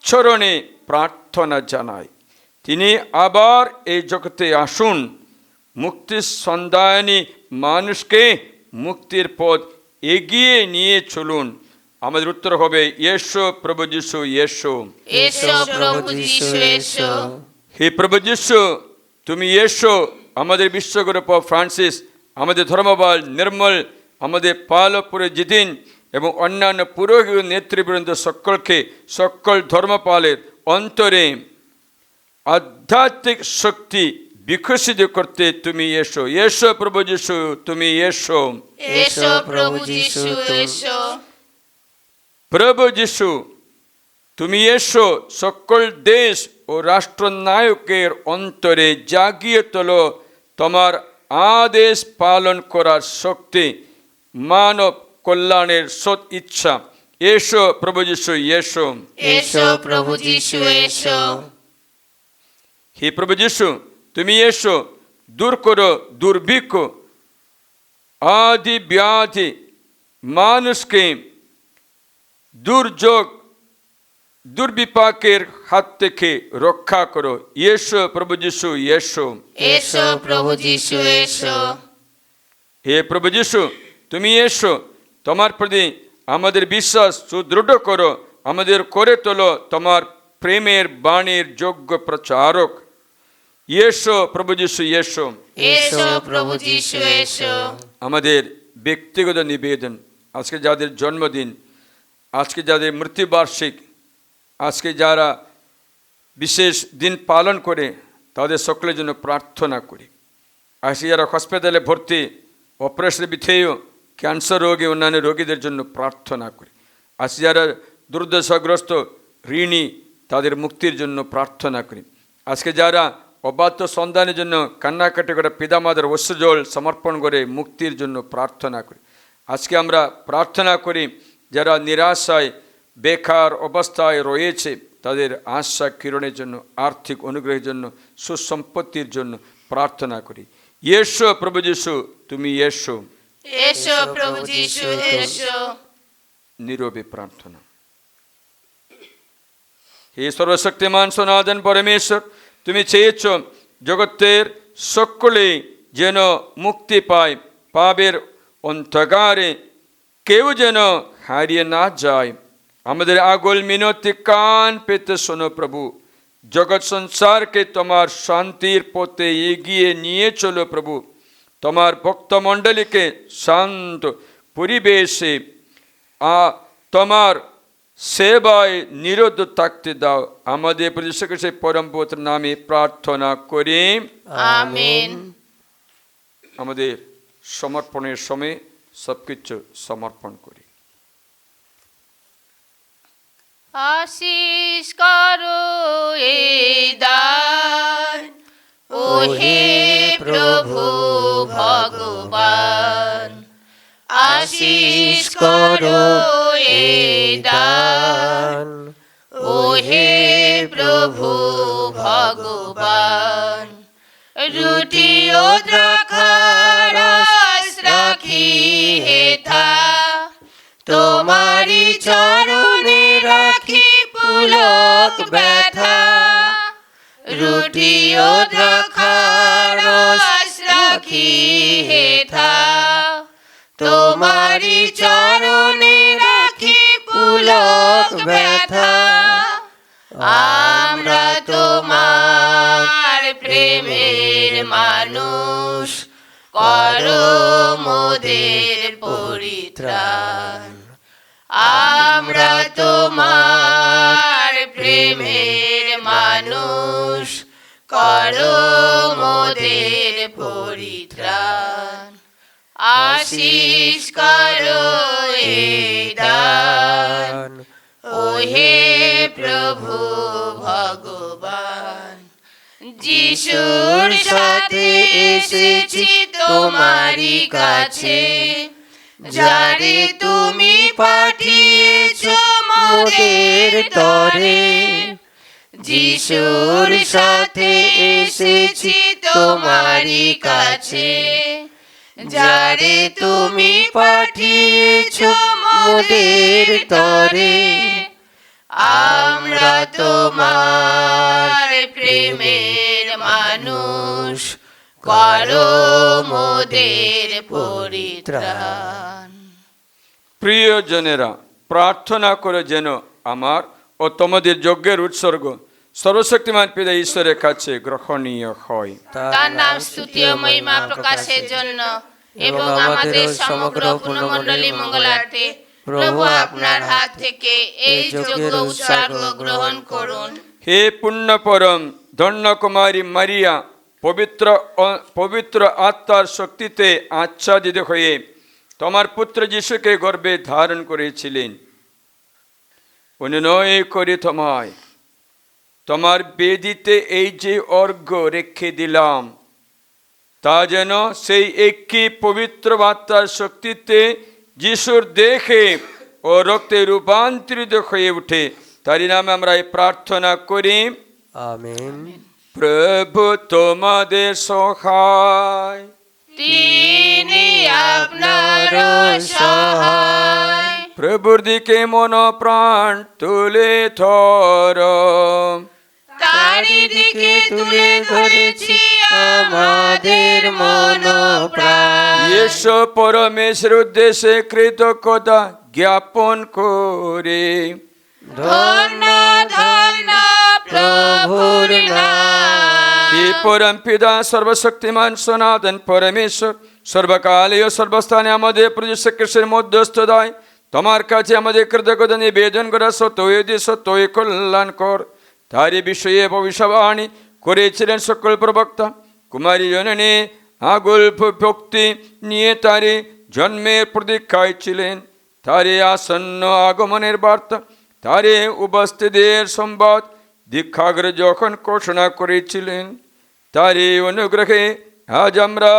চরণে প্রার্থনা জানাই, তিনি আবার এই জগতে আসুন, মুক্তির সন্ধানী মানুষকে মুক্তির পথ এগিয়ে নিয়ে চলুন। আমাদের উত্তর হবে এসো প্রভু যীশু এসো, এসো প্রভু যীশু এসো। হে প্রভু যিশু, তুমি এসো। আমাদের বিশ্বগুরু পোপ ফ্রান্সিস, আমাদের ধর্মবল নির্মল, আমাদের পালপুরে জিদিন এবং অন্যান্য পুরোহিত নেতৃবৃন্দ সকলকে, সকল ধর্মপালের অন্তরে আধ্যাত্মিক শক্তি বিকশিত করতে তুমি এসো। এসো প্রভু যিশু, তুমি এসো। এসো প্রভু যিশু, এসো। প্রভু যিশু, তুমি এসো। সকল দেশ ও রাষ্ট্রনায়কের অন্তরে জাগিয়ে তোলো তোমার আদেশ পালন করার শক্তি, মানব কল্যাণের সৎ ইচ্ছা। এসো প্রভু যিশু, এসো। এসো প্রভু যিশু, এসো। হে প্রভু যিশু, তুমি এসো। দূর করো দুর্ভিক্ষ, আদি ব্যাধি, মানুষকে দুর্যোগ দুর্বিপাকের হাত থেকে রক্ষা করো। এসো প্রভু যিশু, এসো। এসো প্রভু যিশু, এসো। হে প্রভু যিশু, তুমি এসো। তোমার প্রতি আমাদের বিশ্বাস সুদৃঢ় করো, আমাদের করে তোলো তোমার প্রেমের বাণীর যোগ্য প্রচারক। এসো প্রভু যিশু, এসো। এসো প্রভু যিশু, এসো। আমাদের ব্যক্তিগত নিবেদন, আজকে যাদের জন্মদিন, আজকে যাদের মৃত্যুবার্ষিক, আজকে যারা বিশেষ দিন পালন করে, তাদের সকলের জন্য প্রার্থনা করি। আজকে যারা হসপিটালে ভর্তি, অপারেশন বিধেয়, ক্যান্সার রোগী, অন্যান্য রোগীদের জন্য প্রার্থনা করি। আজকে যারা দুর্দশাগ্রস্ত, ঋণী, তাদের মুক্তির জন্য প্রার্থনা করি। আজকে যারা অবাধ্য সন্তানের জন্য কান্নাকাটি করে পিতামাতার অশ্রুজল সমর্পণ করে মুক্তির জন্য প্রার্থনা করি। আজকে আমরা প্রার্থনা করি যারা নিরাশায় বেকার অবস্থায় রয়েছে, তাদের আশা কিরণের জন্য, আর্থিক অনুগ্রহের জন্য, সুসম্পত্তির জন্য প্রার্থনা করি। এসো প্রভু যিশু, তুমি এসো। এসো প্রভু যিশু, এসো। নীরবে প্রার্থনা। হে সর্বশক্তিমান সনাতন পরমেশ্বর, তুমি চেয়েছ জগতের সকলে যেন মুক্তি পায়, পাপের অন্ধকারে কেউ যেন হারিয়ে না যায়। আমাদের আগল মিনতি কান পেতে শোনো প্রভু। জগৎ সংসারকে তোমার শান্তির পথে এগিয়ে নিয়ে চলো প্রভু। তোমার ভক্তমণ্ডলীকে শান্ত পরিবেশে তোমার সেবায় নিরত থাকতে দাও। আমাদের প্রতিষ্ঠাকে সেই পরম পবিত্র নামে প্রার্থনা করি, আমিন। আমাদের সমর্পণের সময় সবকিছু সমর্পণ করি। আশিস করো এই দান, ও হে প্রভু ভগবান। আশিস করো এই দান, ও হে প্রভু ভগবান। রুটি ও দ্রাক্ষারস রাখি হেথা, তোমারি চরণে রাখি পুলক ব্যথা। রুটি ও দ্রাক্ষারস রাখি হেথা, তোমারি চরণে রাখি পুলক ব্যথা। আমরা তোমার প্রেমের মানুষ, করো মোদের পরিত্রাণ। আমরা তোমার প্রেমের মানুষ, করো মোদের পরিত্রাণ। আশিস করো এই দান, ও হে প্রভু ভগবান। যিশুর সাথে এসেছি তোমারি কাছে, যারে তুমি পাঠিয়েছ মোদের তরে। যিশুর সাথে এসেছি তোমারি কাছে, যারে তুমি পাঠিয়েছ মোদের তরে। আমরা তোমার প্রেমের মানুষ, করো মোদের পরিত্রাণ। প্রিয়জনেরা, প্রার্থনা করে যেন আমার ও তোমাদের যজ্ঞের উৎসর্গ সর্বশক্তিমান পিতা ঈশ্বরের কাছে গ্রহণীয় হয়। তার নাম স্তুতি ও মহিমা প্রকাশের জন্য এবং আমাদের সমগ্র পুণ্যমণ্ডলী মঙ্গলার্থে প্রভু আপনার হাত থেকে এই যোগ্য উৎসর্গ গ্রহণ করুন। হে পুণ্য পরম ধন্য কুমারী মারিয়া, পবিত্র আত্মার শক্তিতে আচ্ছাদিত হয়ে তোমার পুত্র যিশুকে গর্ভে ধারণ করেছিলেন, অনুনয় করি তোমায় তোমার বেদিতে এই যে অর্ঘ্য রেখে দিলাম, তা যেন সেই একই পবিত্র আত্মার শক্তিতে যিশুর দেহে ও রক্তে রূপান্তরিত হয়ে উঠে। তারই নামে আমরা এই প্রার্থনা করি। আমেন। প্রভু তোমাদের সহায়, তিনি আপনার সহায়। প্রভুর দিকে মন প্রাণ তুলে ধর, তারি দিকে তুলে ধরেছি আমাদের মন প্রাণ। ঈশ্বর পরমেশ্বর উদ্দেশ্যে কৃতজ্ঞতা জ্ঞাপন করে ধন্য ধন্য প্রভুর নাম। হে পরম পিতা সর্বশক্তিমান সনাতন পরমেশ্বর, সর্বকালে ও সর্বস্থানে আমাদের প্রভু যীশু খ্রিস্টের মধ্যস্থতায় তোমার কাছে আমাদের কৃতজ্ঞতা নিবেদন করা সত্যই কল্যাণকর। তারই বিষয়ে ভবিষ্যবাণী করেছিলেন সকল প্রবক্তা। কুমারী জননী আগুল ভক্তি নিয়ে তারই জন্মের প্রতীক্ষায় ছিলেন। তারে আসন্ন আগমনের বার্তা, তারে উপস্থিতির সংবাদ দীক্ষাগ্রে যখন ঘোষণা করেছিলেন, তারই অনুগ্রহে আজ আমরা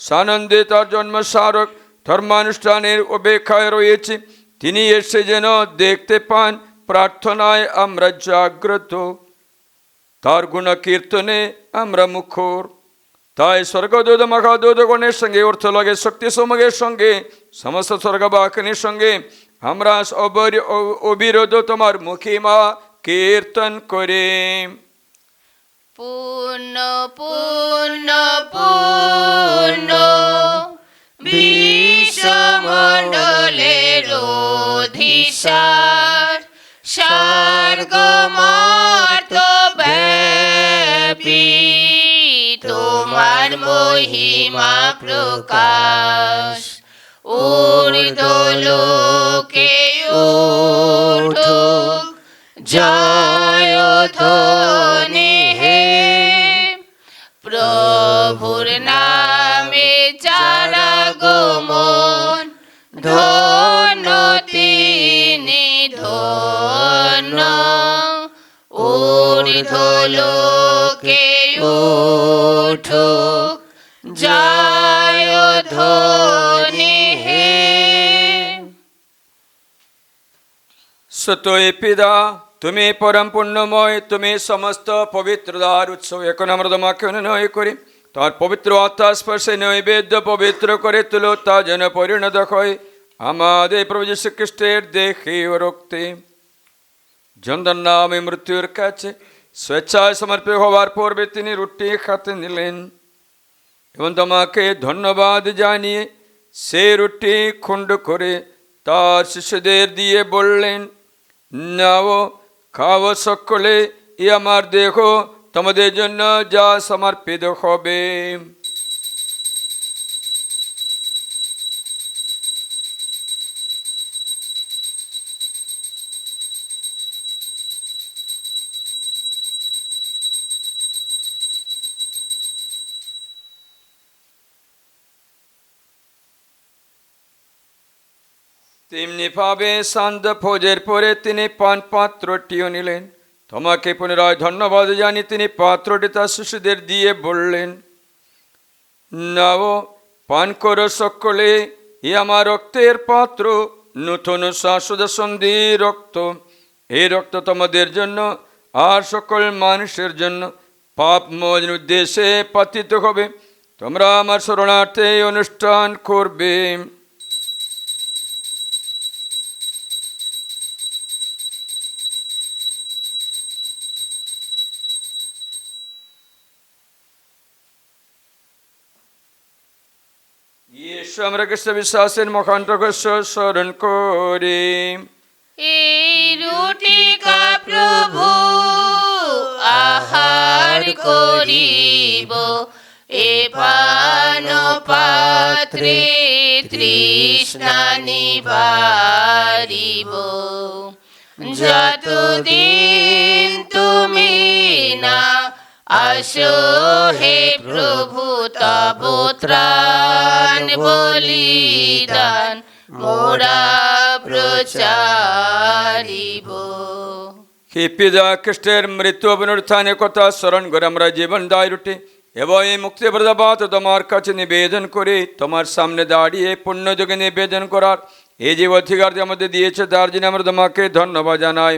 সানন্দে তার জন্ম স্মারক ধর্মানুষ্ঠানের অপেক্ষায় রয়েছি। তিনি এসে যেন দেখতে পান, প্রার্থনায় আমরা জাগ্রত, তার গুণকীর্তনে আমরা মুখর। তাই স্বর্গদূত মহাদূতগণের সঙ্গে অর্থলগের শক্তি সমগের সঙ্গে সমস্ত স্বর্গবাহিনীর সঙ্গে আমরা অবিরোধ তোমার মহিমা কীর্তন করে পূর্ণ পূর্ণ পূর্ণ বিশ্বমণ্ডলের অধিসার, স্বর্গমর্ত ব্যাপী তোমার মহিমা প্রকাশ। ঊর্ধ্বলোকে উঠুক জয় ধ্বনি হে, প্রভুর নামে যারা গমন, ধন্য তিনি ধন্য। ঊর্ধ্বলোকে উঠুক জয় ধ্বনি হে। সত্যই পিতা তুমি পরম পুণ্যময়, তুমি সমস্ত পবিত্রতার উৎস। এখন আমরা তোমাকে অনুনয় করি, তোমার পবিত্র আত্মার স্পর্শে নৈবেদ্য পবিত্র করে তুলো, তা যেন পরিণত হয় আমাদের প্রভু যীশু খ্রিস্টের দেহে ও রক্তে। জন্দার নামে মৃত্যুর কাছে স্বেচ্ছায় সমর্পিত হওয়ার পূর্বে তিনি রুটি হাতে নিলেন এবং তোমাকে ধন্যবাদ জানিয়ে সে রুটি খণ্ড করে তার শিষ্যদের দিয়ে বললেন, নাও খাও সকলে, এ আমার দেহ তোমাদের জন্য যা সমর্পিত হবে। তেমনি ভাবে সান্ধ্য ভোজের পরে তিনি পান পাত্রটিও নিলেন, তোমাকে পুনরায় ধন্যবাদ জানি তিনি পাত্রটি তার শিশুদের দিয়ে বললেন, নাও পান করো সকলে, এ আমার রক্তের পাত্র, নূতন শাশ্বত সন্ধি রক্ত। এই রক্ত তোমাদের জন্য আর সকল মানুষের জন্য পাপ মোচন উদ্দেশ্যে পাতিত হবে। তোমরা আমার শরণার্থে অনুষ্ঠান করবে। ঈশ্বর আমরা খ্রিস্ট বিশ্বাসের মহান্তকস্য স্মরণ করি। এই রুটি কা প্রভু আহার করিব, এ পান পাত্রে তৃষ্ণা নিবারিব। যতদিন তুমি না আসো হে প্রভু, তব ত্রাণ বলিদান মোরা প্রচারিব। হে পিতা, খ্রিস্টের মৃত্যু পুনরুত্থানের কথা স্মরণ করে আমরা জীবন দায় রুটি এবং এই মুক্তিপ্রদাবাত তোমার কাছে নিবেদন করে তোমার সামনে দাঁড়িয়ে পুণ্যযোগে নিবেদন করার এই যে অধিকার আমাদের দিয়েছে, তার জন্য আমরা তোমাকে ধন্যবাদ জানাই।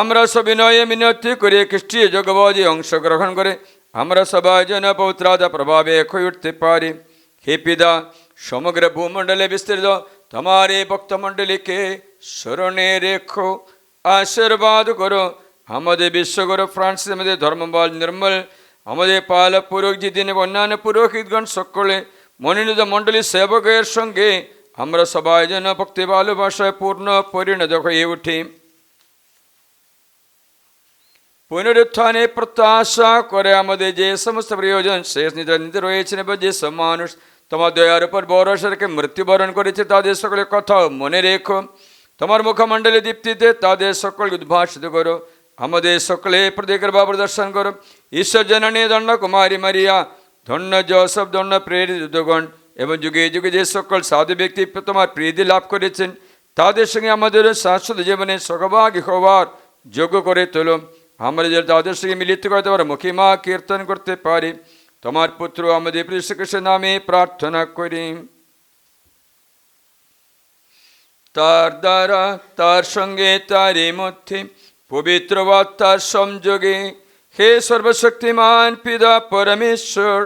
আমরা সবিনয়ে মিনতি করে খ্রিস্টীয় যোগবাদে অংশগ্রহণ করে আমরা সবাই যেন পবিত্রতা প্রভাবে এক হয়ে উঠতে পারি। হে পিতা, সমগ্র ভূমণ্ডলে বিস্তৃত তোমার এই ভক্তমণ্ডলীকে স্মরণে রেখো, আশীর্বাদ করো। আমাদের বিশ্বগুরু ফ্রান্সিস, আমাদের ধর্মবল নির্মল, আমাদের পালক পুরোহিত এবং অন্যান্য পুরোহিতগণ সকলে মনোনীত মণ্ডলী সেবকের সঙ্গে আমরা সবাই যেন ভক্তি ভালোবাসায় পূর্ণ পরিণত হয়ে উঠি। পুনরুত্থানে প্রত্যাশা করে আমাদের যে সমস্ত প্রয়োজন শেষ নিতে রয়েছেন এবং যে সব মানুষ তোমার দয়ার উপর ভরসা রেখে মৃত্যুবরণ করেছে, তাদের সকলের কথাও মনে রেখো। তোমার মুখমণ্ডলে দীপ্তিতে তাদের সকলকে উদ্ভাসিত করো। আমাদের সকলে প্রত্যেকের বাবু দর্শন করো। ঈশ্বর জননী ধন্য কুমারী মারিয়া, ধন্য জোসেফ, ধন্য প্রেরিতগণ এবং যুগে যুগে যে সকল সাধু ব্যক্তি তোমার প্রীতি লাভ করেছেন, তাদের সঙ্গে আমাদের শাশ্বত জীবনে সহভাগী হওয়ার যোগ্য করে তোলো। আমরা যেন তাদের সঙ্গে মিলিত করে তোমার মহিমা কীর্তন করতে পারি। তোমার পুত্র আমাদের যীশুখ্রিস্টের নামে প্রার্থনা করি। তার দ্বারা, তার সঙ্গে, তারই মধ্যে পবিত্র আত্মার সংযোগে হে সর্বশক্তিমান পিতা পরমেশ্বর,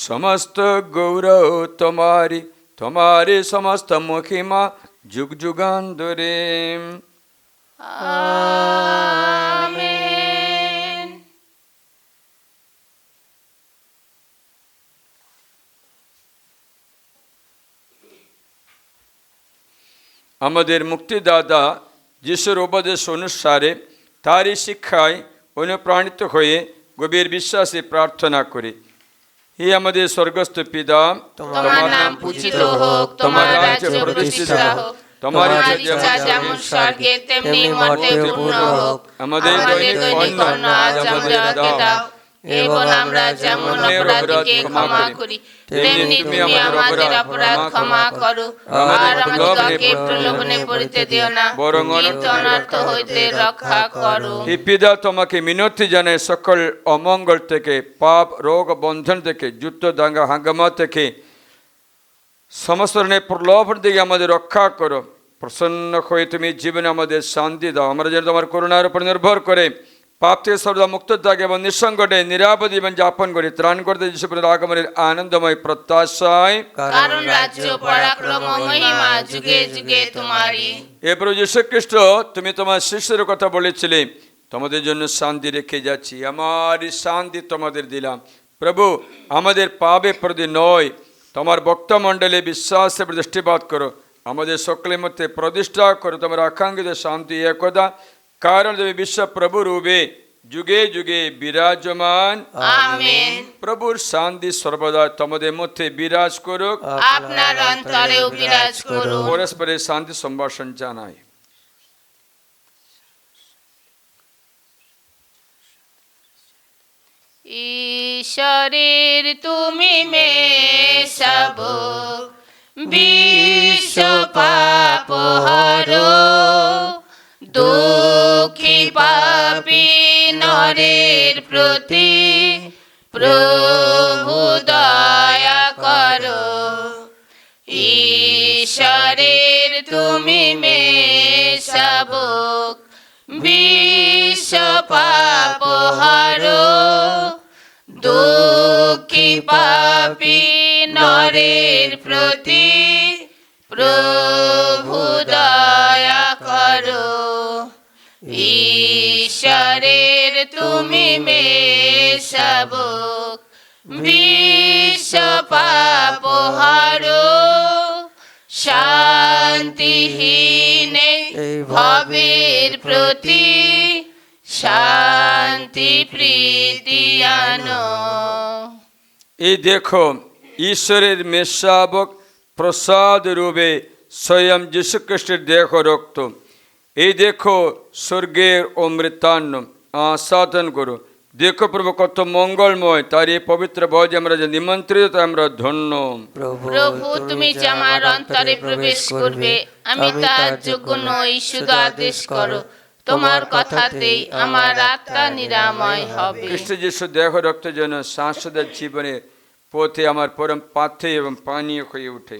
সমস্ত গৌরব তোমারি, তোমারি সমস্ত মহিমা যুগ যুগান্তরে। আমেন। আমাদের মুক্তিদাতা যিশুর উপদেশ অনুসারে তারই শিক্ষায় অনুপ্রাণিত হয়ে গভীর বিশ্বাসে প্রার্থনা করি। হে আমাদের স্বর্গস্থ পিতা, তোমার নাম পূজিত হোক, তোমার রাজ্য প্রতিষ্ঠিত হোক, তোমার ইচ্ছা যেমন স্বর্গে তেমনি মর্ত্যে পূর্ণ হোক। আমাদের দৈনিক অন্ন আজ আমাদেরকে দাও, এবং আমরা যেমন অপরাধীকে ক্ষমা করি, তেমনি তুমি আমাদের অপরাধ ক্ষমা করো। আর আমাদেরকে প্রলোভনে পড়িতে দিও না, কিন্তু অনর্থ হইতে রক্ষা করো। হে পিতা, তোমাকে মিনতি জানাই সকল অমঙ্গল থেকে, পাপ, রোগ, বন্ধন থেকে, যুদ্ধ, দাঙ্গা, হাঙ্গামা থেকে, সমস্ত ধরনের প্রলোভন থেকে আমাদের রক্ষা করো। প্রসন্ন হয়ে তুমি জীবনে আমাদের শান্তি দাও। আমরা যেন তোমার করুণার উপর নির্ভর করে পাপ থেকে সর্বদা মুক্ত থাকে এবং নিঃসঙ্কটে নিরাপদ জীবন যাপন করি। ত্রাণ করতে যিশুর আগমনের আনন্দময় প্রত্যাশায়, কারণ রাজ্য, পরাক্রম, মহিমা যুগে যুগে তোমারই। এ প্রভু যীশু খ্রিস্ট, তুমি তোমার শিষ্যের কথা বলেছিলে, তোমাদের জন্য শান্তি রেখে যাচ্ছি, আমার শান্তি তোমাদের দিলাম। প্রভু, আমাদের পাপে প্রতি নয়, তোমার ভক্তমণ্ডলে বিশ্বাসে দৃষ্টিপাত করো। আমাদের সকলের মধ্যে প্রতিষ্ঠা করো তোমার আকাঙ্ক্ষিত শান্তি একতা, কারণ তুমি বিশ্ব প্রভু রূপে যুগে যুগে বিরাজমান। আমেন। প্রভুর শান্তি সর্বদা তোমাদের মধ্যে বিরাজ করুক, আপনার অন্তরেও বিরাজ করুক। পরস্পরের শান্তি সম্ভাষণ জানাই। ঈশ্বরের তুমি মেষাবক, বিশ্ব পাপ হারো, দুঃখী পাপী নরের প্রতি প্রভু দয়া করো। ঈশ্বরের তুমি মেষাবক, বিশ্ব পাপ হারো, দুঃখী পাপী নরের প্রতি প্রভু দয়া করো। ঈশ্বরের তুমি মেষাবক, বিশ্ব পাপ হারো, শান্তিহীনে ভবের প্রতি শান্তি প্রীতি আনো। এই দেখো ঈশ্বরের মেষশাবক প্রসাদ রূপে স্বয়ং যীশু খ্রিস্টের দেহ রক্ত। এই দেখো স্বর্গের অমৃতান্ন আস্বাদন করো। দেখো প্রভু কত মঙ্গলময়, তার এই পবিত্র ভোজে আমরা যে নিমন্ত্রিত তাই আমরা ধন্য। প্রভু তুমি যে আমার অন্তরে প্রবেশ করবে, আমি তার যোগ্য নই, শুধু আদেশ করো, তোমার কথাতেই আমার আত্মা নিরাময় হবে। খ্রিস্ট যীশু দেহ রক্ত যেন শাশ্বত জীবনের পথে আমার পরম পাথে এবং পানীয় হয়ে ওঠে।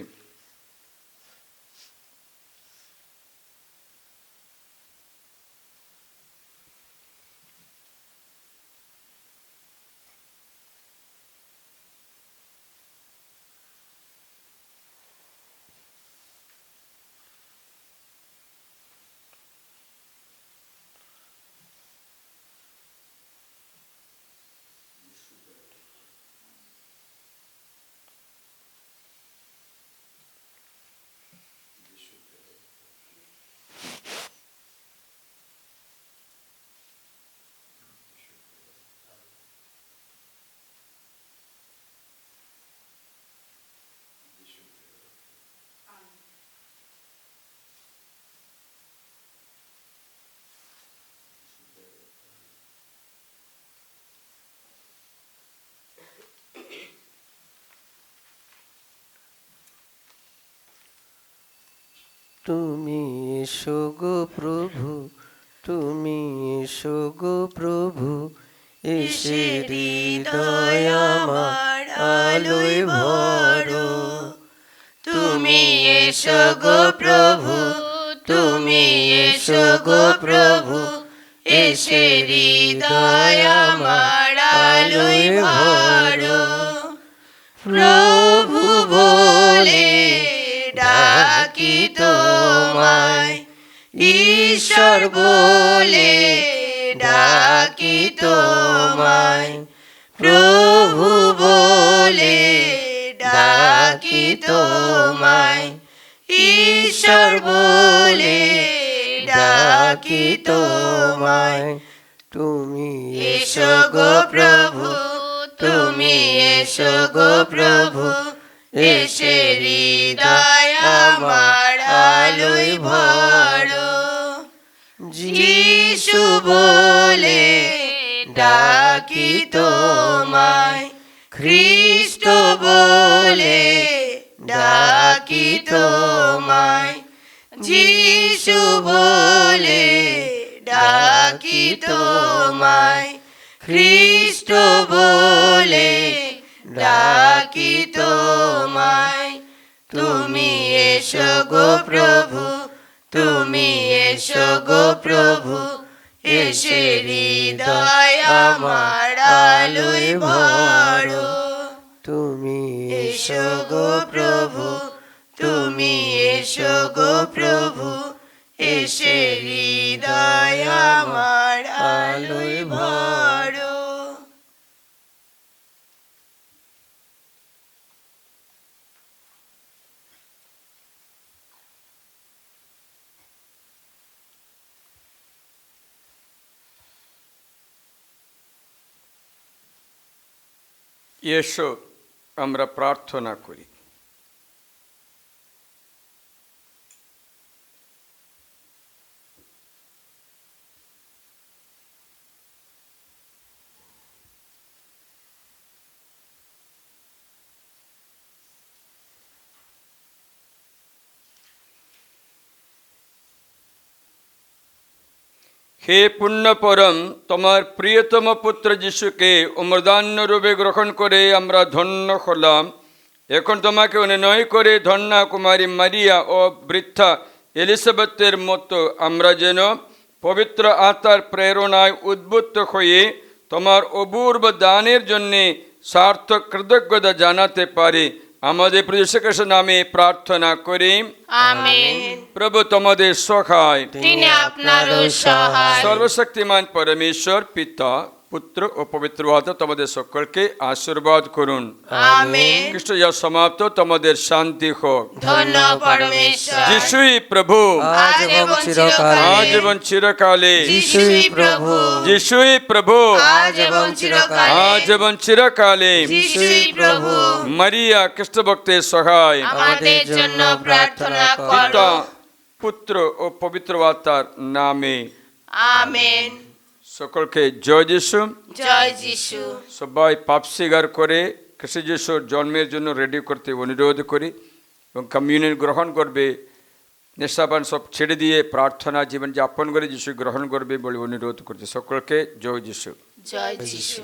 তুমি এসো গো প্রভু, তুমি এসো গো প্রভু, এসে হৃদয় আমার আলোয় ভরো। তুমি এসো গো প্রভু, তুমি এসো গো প্রভু, এসে হৃদয় আমার আলোয় ভরো। প্রভু বলে ডাকি তোমায়, ঈশ্বর বলে ডাকি তোমায়, প্রভু বলে ডাকি তোমায়, ঈশ্বর বলে ডাকি তোমায়। তুমি এসো গো প্রভু, তুমি এসো গো প্রভু, এসে হৃদয় আমার আলোয় ভরো। যিশু বলে ডাকি তোমায়, খ্রিস্ট বলে ডাকি তোমায়, যিশু বলে ডাকি তোমায়, খ্রিস্ট বলে ডাকি তোমায়। তুমি এসো গো প্রভু, তুমি এসো গো প্রভু, এসে হৃদয় আমার আলোয় ভরো। তুমি এসো গো প্রভু, তুমি এসো গো প্রভু, এসে হৃদয় আমার আলোয় ভরো। এসো আমরা প্রার্থনা করি। হে পুণ্য পরম, তোমার প্রিয়তম পুত্র যিশুকে অমৃতান্ন রূপে গ্রহণ করে আমরা ধন্য হলাম। এখন তোমাকে অনুনয় করে ধন্যা কুমারী মারিয়া ও বৃদ্ধা এলিজাবেথের মতো আমরা যেন পবিত্র আত্মার প্রেরণায় উদ্বুদ্ধ হয়ে তোমার অপূর্ব দানের জন্যে সার্থক কৃতজ্ঞতা জানাতে পারি। আমাদের প্রভু যীশু খ্রিস্টের নামে প্রার্থনা করি, আমেন। প্রভু তোমাদের সহায়। তিনি আপনারও সহায়। সর্বশক্তিমান পরমেশ্বর পিতা, পুত্র ও পবিত্র আত্মা তোমাদের সকলকে আশীর্বাদ করুন। আমেন। খ্রিস্ট ইহা সমাপ্ত, তোমাদের শান্তি হোক। ধন্য পরমেশ্বর। যিশুই প্রভু, আজ এবং চিরকালে। আজ এবং চিরকালে। যিশুই প্রভু। যিশুই প্রভু, আজ এবং চিরকালে। আজ এবং চিরকালে। যিশুই প্রভু। মারিয়া খ্রিস্ট ভক্তের সহায় আমাদের জন্য প্রার্থনা পিতা, করো। পুত্র ও পবিত্র আত্মার নামে। আমেন। সকলকে জয় যিশু। জয় যিশু। সবাই পাপ স্বীকার করে খ্রিস্ট যিশুর জন্মের জন্য রেডি করতে অনুরোধ করি এবং কমিউনিয়ন গ্রহণ করবে, নেশাপান সব ছেড়ে দিয়ে প্রার্থনা জীবন যাপন করে যিশু গ্রহণ করবে বলে অনুরোধ করছে। সকলকে জয় যিশু। জয় যিশু।